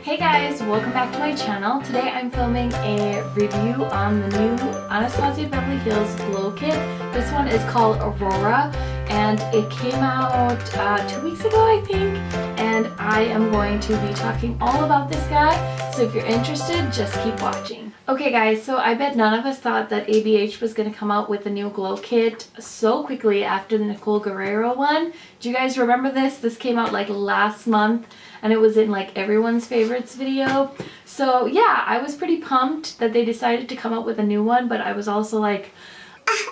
Hey guys, welcome back to my channel. Today I'm filming a review on the new Anastasia Beverly Hills Glow Kit. This one is called Aurora and it came out 2 weeks ago, I think, and I am going to be talking all about this guy, so if you're interested, just keep watching. Okay guys, so I bet none of us thought that ABH was going to come out with a new glow kit so quickly after the Nicole Guerrero one. Do you guys remember this? This came out like last month and it was in like everyone's favorites video. So yeah, I was pretty pumped that they decided to come out with a new one, but I was also like,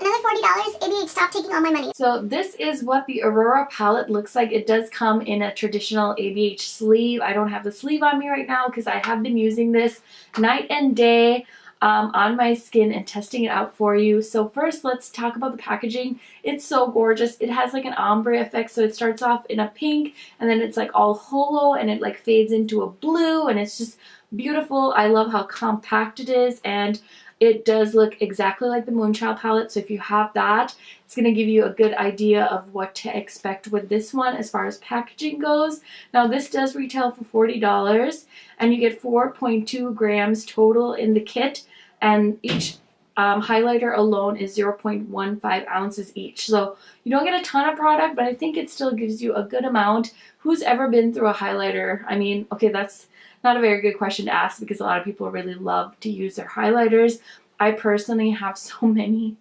another $40, ABH, stop taking all my money. So this is what the Aurora palette looks like. It does come in a traditional ABH sleeve. I don't have the sleeve on me right now because I have been using this night and day on my skin and testing it out for you. So first, let's talk about the packaging. It's so gorgeous. It has like an ombre effect, so it starts off in a pink and then it's like all holo and it like fades into a blue and it's just beautiful. I love how compact it is, and it does look exactly like the Moonchild palette, so if you have that, it's going to give you a good idea of what to expect with this one as far as packaging goes. Now this does retail for $40 and you get 4.2 grams total in the kit, and each highlighter alone is 0.15 ounces each. So you don't get a ton of product, but I think it still gives you a good amount. Who's ever been through a highlighter? I mean, okay, that's not a very good question to ask because a lot of people really love to use their highlighters. I personally have so many.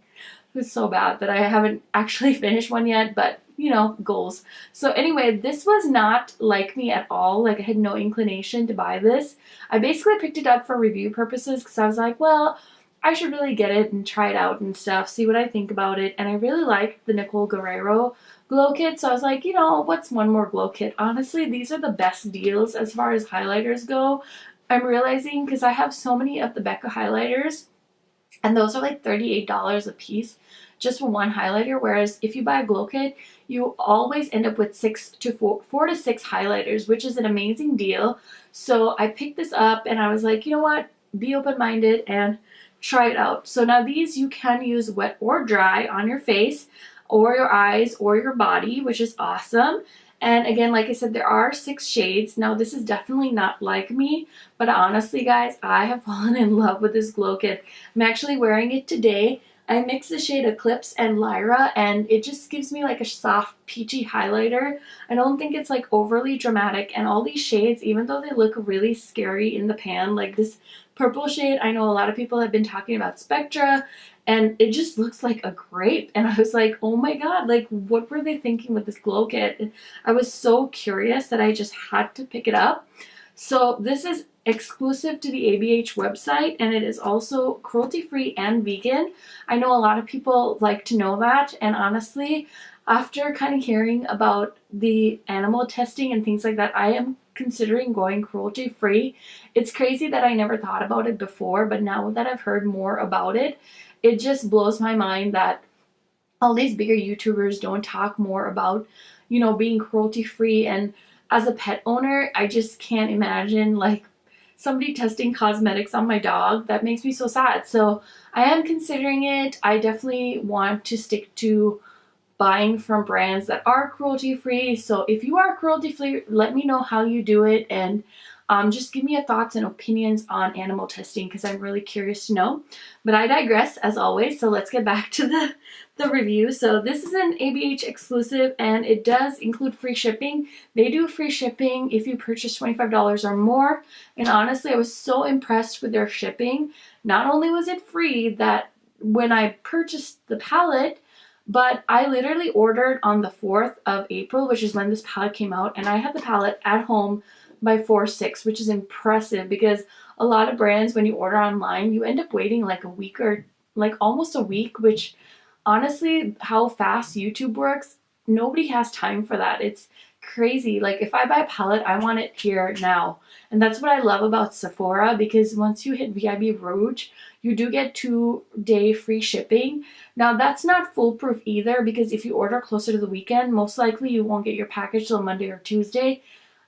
It's so bad that I haven't actually finished one yet, but you know, goals. So anyway, this was not like me at all. Like I had no inclination to buy this. I basically picked it up for review purposes because I was like, well, I should really get it and try it out and stuff, see what I think about it. And I really liked the Nicole Guerrero glow kit, so I was like, you know, what's one more glow kit? Honestly, these are the best deals as far as highlighters go. I'm realizing because I have so many of the Becca highlighters and those are like $38 a piece just for one highlighter, whereas if you buy a glow kit, you always end up with four to six highlighters, which is an amazing deal. So I picked this up and I was like, you know what, be open-minded and try it out. So now these you can use wet or dry on your face or your eyes or your body, which is awesome. And again, like I said, there are 6 shades. Now this is definitely not like me, but honestly guys, I have fallen in love with this glow kit. I'm actually wearing it today. I mixed the shade Eclipse and Lyra and it just gives me like a soft peachy highlighter. I don't think it's like overly dramatic, and all these shades, even though they look really scary in the pan, like this purple shade, I know a lot of people have been talking about Spectra and it just looks like a grape, and I was like, oh my god, like what were they thinking with this glow kit? I was so curious that I just had to pick it up. So this is exclusive to the ABH website and it is also cruelty-free and vegan. I know a lot of people like to know that, and honestly, after kind of hearing about the animal testing and things like that, I am considering going cruelty-free. It's crazy that I never thought about it before, but now that I've heard more about it, it just blows my mind that all these bigger YouTubers don't talk more about, you know, being cruelty-free. And as a pet owner, I just can't imagine like somebody testing cosmetics on my dog. That makes me so sad. So I am considering it. I definitely want to stick to buying from brands that are cruelty-free. So if you are cruelty-free, let me know how you do it, and just give me your thoughts and opinions on animal testing because I'm really curious to know. But I digress as always, so let's get back to the review. So this is an ABH exclusive and it does include free shipping. They do free shipping if you purchase $25 or more, and honestly I was so impressed with their shipping. Not only was it free that when I purchased the palette, but I literally ordered on the 4th of April, which is when this palette came out, and I had the palette at home by 4/6, which is impressive because a lot of brands, when you order online, you end up waiting like a week or like almost a week, which honestly, how fast YouTube works, nobody has time for that. It's crazy. Like if I buy a palette, I want it here now. And that's what I love about Sephora, because once you hit VIB Rouge, you do get 2-day free shipping. Now that's not foolproof either, because if you order closer to the weekend, most likely you won't get your package till Monday or Tuesday.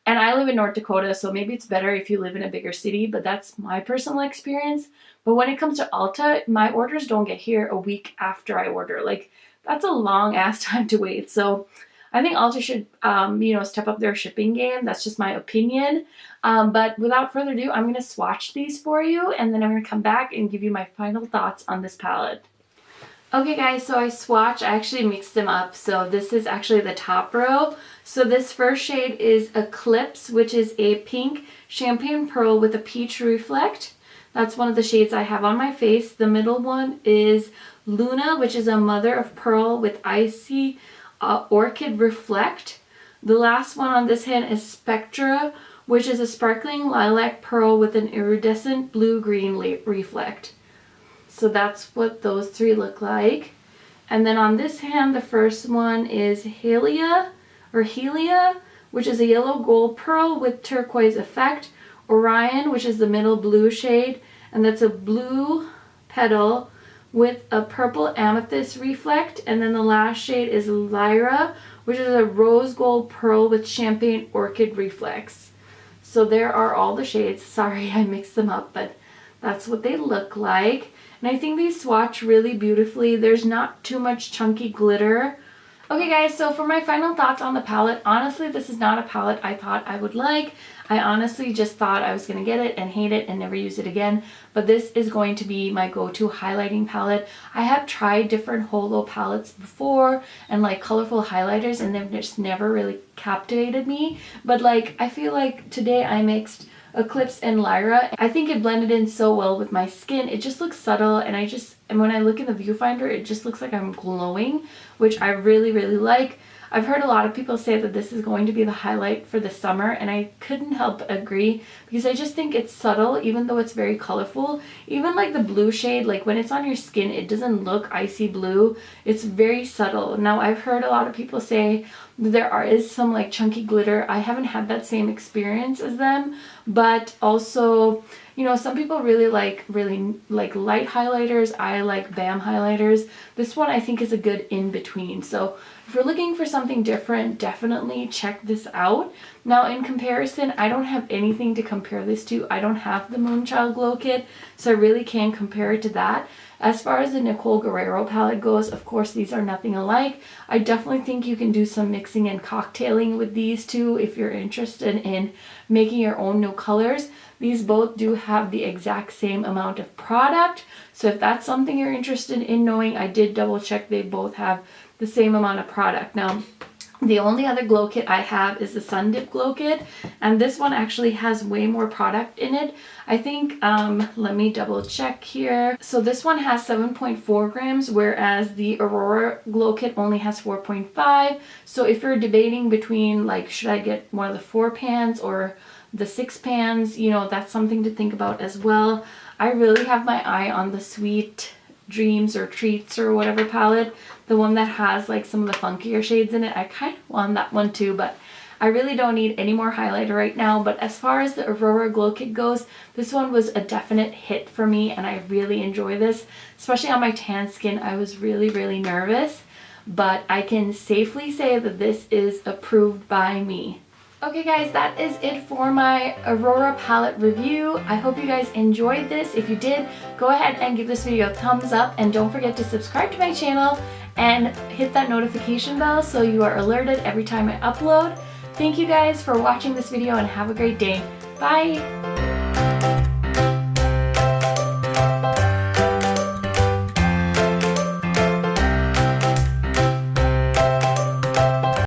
And I live in North Dakota, so maybe it's better if you live in a bigger city, but that's my personal experience. But when it comes to Ulta, my orders don't get here a week after I order. Like, that's a long ass time to wait. So I think Ulta should, step up their shipping game. That's just my opinion. But without further ado, I'm going to swatch these for you, and then I'm going to come back and give you my final thoughts on this palette. Okay guys, so I actually mixed them up. So this is actually the top row. So this first shade is Eclipse, which is a pink champagne pearl with a peach reflect. That's one of the shades I have on my face. The middle one is Luna, which is a mother of pearl with icy orchid reflect. The last one on this hand is Spectra, which is a sparkling lilac pearl with an iridescent blue-green reflect. So that's what those three look like. And then on this hand, the first one is Helia, which is a yellow gold pearl with turquoise effect. Orion, which is the middle blue shade, and that's a blue petal with a purple amethyst reflect. And then the last shade is Lyra, which is a rose gold pearl with champagne orchid reflex. So there are all the shades. Sorry, I mixed them up, but that's what they look like. And I think these swatch really beautifully. There's not too much chunky glitter. Okay guys, so for my final thoughts on the palette, honestly this is not a palette I thought I would like. I honestly just thought I was going to get it and hate it and never use it again. But this is going to be my go-to highlighting palette. I have tried different holo palettes before and like colorful highlighters, and they've just never really captivated me. But like I feel like today I mixed Eclipse and Lyra. I think it blended in so well with my skin. It just looks subtle, and when I look in the viewfinder, it just looks like I'm glowing, which I really, really like. I've heard a lot of people say that this is going to be the highlight for the summer, and I couldn't help but agree, because I just think it's subtle even though it's very colorful. Even like the blue shade, like when it's on your skin, it doesn't look icy blue. It's very subtle. Now I've heard a lot of people say that there is some like chunky glitter. I haven't had that same experience as them, but also, some people really like light highlighters. I like BAM highlighters. This one I think is a good in-between. So if you're looking for something different, definitely check this out. Now in comparison, I don't have anything to compare this to. I don't have the Moonchild Glow Kit, so I really can't compare it to that. As far as the Nicole Guerrero palette goes, of course these are nothing alike. I definitely think you can do some mixing and cocktailing with these two if you're interested in making your own new colors. These both do have the exact same amount of product, so if that's something you're interested in knowing, I did double check, they both have the same amount of product. Now the only other glow kit I have is the Sun Dip Glow Kit, and this one actually has way more product in it. I think, let me double check here. So this one has 7.4 grams, whereas the Aurora Glow Kit only has 4.5. So if you're debating between like, should I get one of the 4 pans or the 6 pans, that's something to think about as well. I really have my eye on the Sweet Dreams or Treats or whatever palette, the one that has like some of the funkier shades in it. I kind of want that one too, but I really don't need any more highlighter right now. But as far as the Aurora Glow Kit goes, this one was a definite hit for me, and I really enjoy this, especially on my tan skin. I was really, really nervous, but I can safely say that this is approved by me. Okay guys, that is it for my Aurora palette review. I hope you guys enjoyed this. If you did, go ahead and give this video a thumbs up, and don't forget to subscribe to my channel and hit that notification bell so you are alerted every time I upload. Thank you guys for watching this video, and have a great day. Bye!